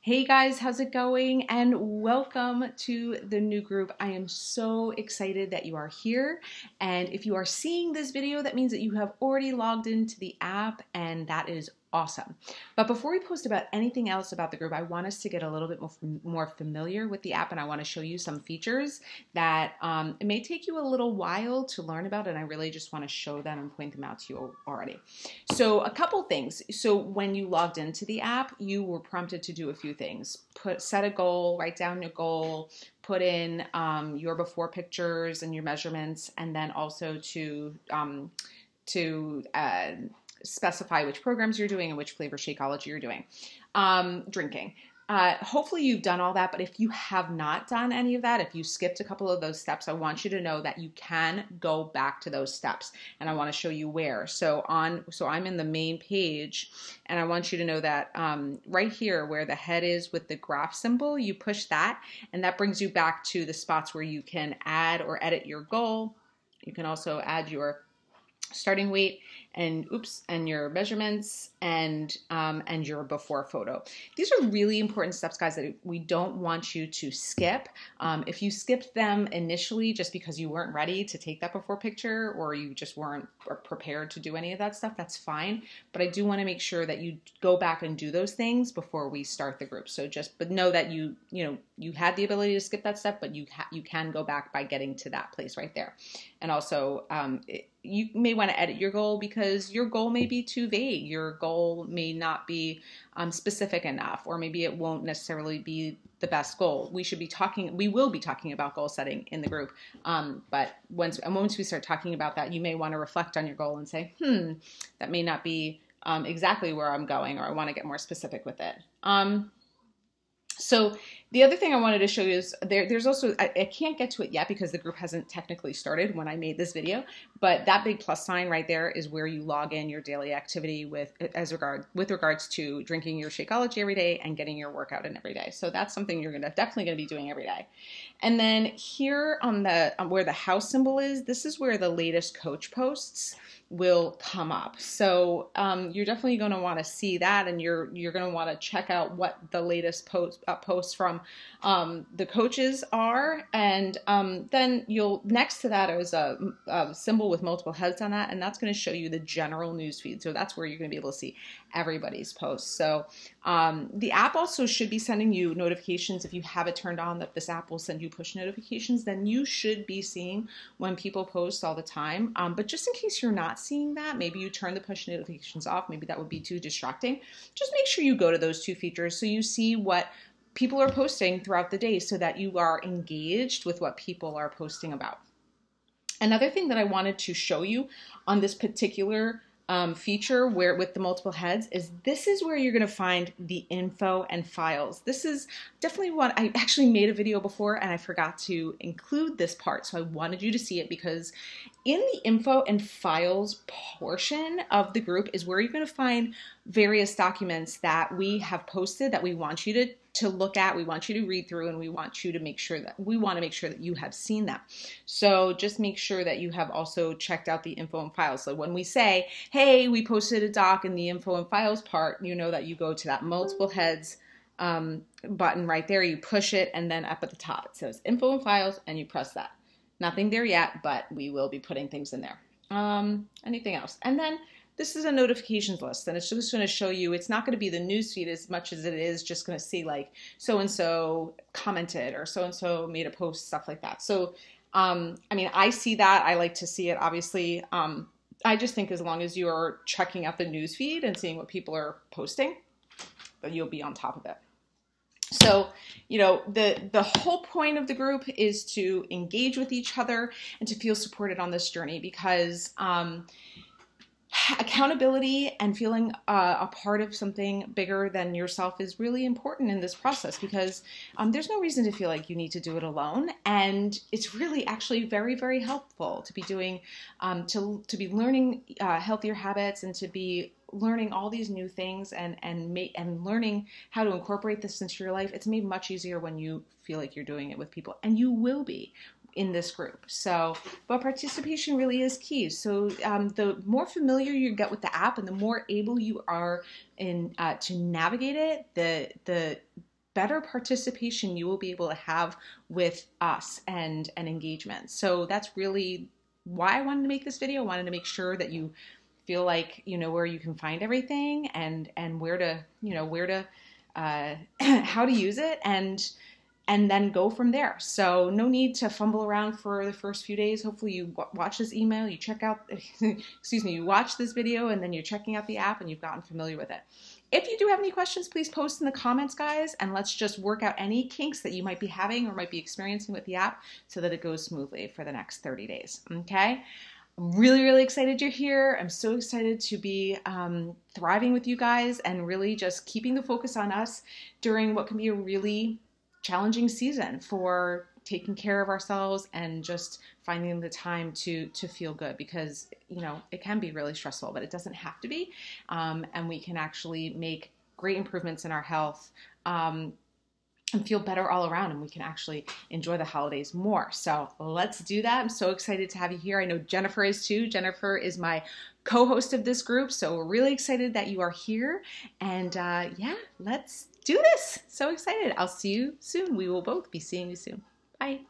Hey guys, how's it going? And welcome to the new group. I am so excited that you are here. And if you are seeing this video, that means that you have already logged into the app, and that is awesome. But before we post about anything else about the group, I want us to get a little bit more familiar with the app, and I want to show you some features that it may take you a little while to learn about, and I really just want to show them and point them out to you already. So a couple things. So when you logged into the app, you were prompted to do a few things. Set a goal, write down your goal, put in your before pictures and your measurements, and then also to specify which programs you're doing and which flavor Shakeology you're doing. Drinking. Hopefully you've done all that, but if you have not done any of that, if you skipped a couple of those steps, I want you to know that you can go back to those steps, and I want to show you where. So I'm in the main page, and I want you to know that right here where the head is with the graph symbol, you push that, and that brings you back to the spots where you can add or edit your goal. You can also add your starting weight and your measurements and your before photo. These are really important steps, guys, that we don't want you to skip. If you skipped them initially just because you weren't ready to take that before picture, or you just weren't prepared to do any of that stuff, that's fine. But I do want to make sure that you go back and do those things before we start the group. So but know that you had the ability to skip that step, but you can go back by getting to that place right there. And also, you may want to edit your goal because your goal may be too vague. Your goal may not be specific enough, or maybe it won't necessarily be the best goal. We will be talking about goal setting in the group. But once we start talking about that, you may want to reflect on your goal and say, that may not be exactly where I'm going, or I want to get more specific with it. So the other thing I wanted to show you is there's also, I can't get to it yet because the group hasn't technically started when I made this video, but that big plus sign right there is where you log in your daily activity with regards to drinking your Shakeology every day and getting your workout in every day. So that's something you're definitely going to be doing every day. And then here on where the house symbol is, this is where the latest coach posts will come up. So you're definitely going to want to see that, and you're going to want to check out what the latest posts from the coaches are, and then next to that is a symbol with multiple heads on that, and that's going to show you the general news feed. So that's where you're going to be able to see everybody's posts. So the app also should be sending you notifications. If you have it turned on, that this app will send you push notifications, then you should be seeing when people post all the time. But just in case you're not seeing that, maybe you turn the push notifications off, maybe that would be too distracting. Just make sure you go to those two features so you see what people are posting throughout the day, so that you are engaged with what people are posting about. Another thing that I wanted to show you on this particular feature with the multiple heads this is where you're going to find the info and files. This is definitely what I actually made a video before, and I forgot to include this part, so I wanted you to see it, because in the info and files portion of the group is where you're going to find various documents that we have posted that we want you to look at, we want you to read through, and we want to make sure that you have seen them. So just make sure that you have also checked out the info and files. So when we say, hey, we posted a doc in the info and files part, you know that you go to that multiple heads button right there, you push it, and then up at the top it says info and files, and you press that. Nothing there yet, but we will be putting things in there. Anything else? And then this is a notifications list, and it's just going to show you, it's not going to be the newsfeed as much as it is just going to see like so-and-so commented or so-and-so made a post, stuff like that. So, I mean, I see that. I like to see it, obviously. I just think as long as you are checking out the newsfeed and seeing what people are posting, that you'll be on top of it. So, the whole point of the group is to engage with each other and to feel supported on this journey, because accountability and feeling a part of something bigger than yourself is really important in this process, because there's no reason to feel like you need to do it alone. And it's really actually very, very helpful to be doing, to be learning healthier habits, and to be learning all these new things and learning how to incorporate this into your life. It's made much easier when you feel like you're doing it with people, and you will be in this group. So, but participation really is key. So the more familiar you get with the app and the more able you are to navigate it, better participation you will be able to have with us and engagement. So that's really why I wanted to make this video. I wanted to make sure that you feel like you know where you can find everything and where to, you know, where to how to use it, and then go from there. So no need to fumble around for the first few days. Hopefully you watch this email, you check out, excuse me, you watch this video, and then you're checking out the app and you've gotten familiar with it. If you do have any questions, please post in the comments, guys, and let's just work out any kinks that you might be having or might be experiencing with the app so that it goes smoothly for the next 30 days, okay? I'm really, really excited you're here. I'm so excited to be thriving with you guys and really just keeping the focus on us during what can be a really challenging season for taking care of ourselves and just finding the time to feel good, because, you know, it can be really stressful, but it doesn't have to be. And we can actually make great improvements in our health and feel better all around, and we can actually enjoy the holidays more. So let's do that. I'm so excited to have you here. I know Jennifer is too. Jennifer is my co-host of this group, so we're really excited that you are here. And yeah, let's do this. So excited. I'll see you soon. We will both be seeing you soon. Bye.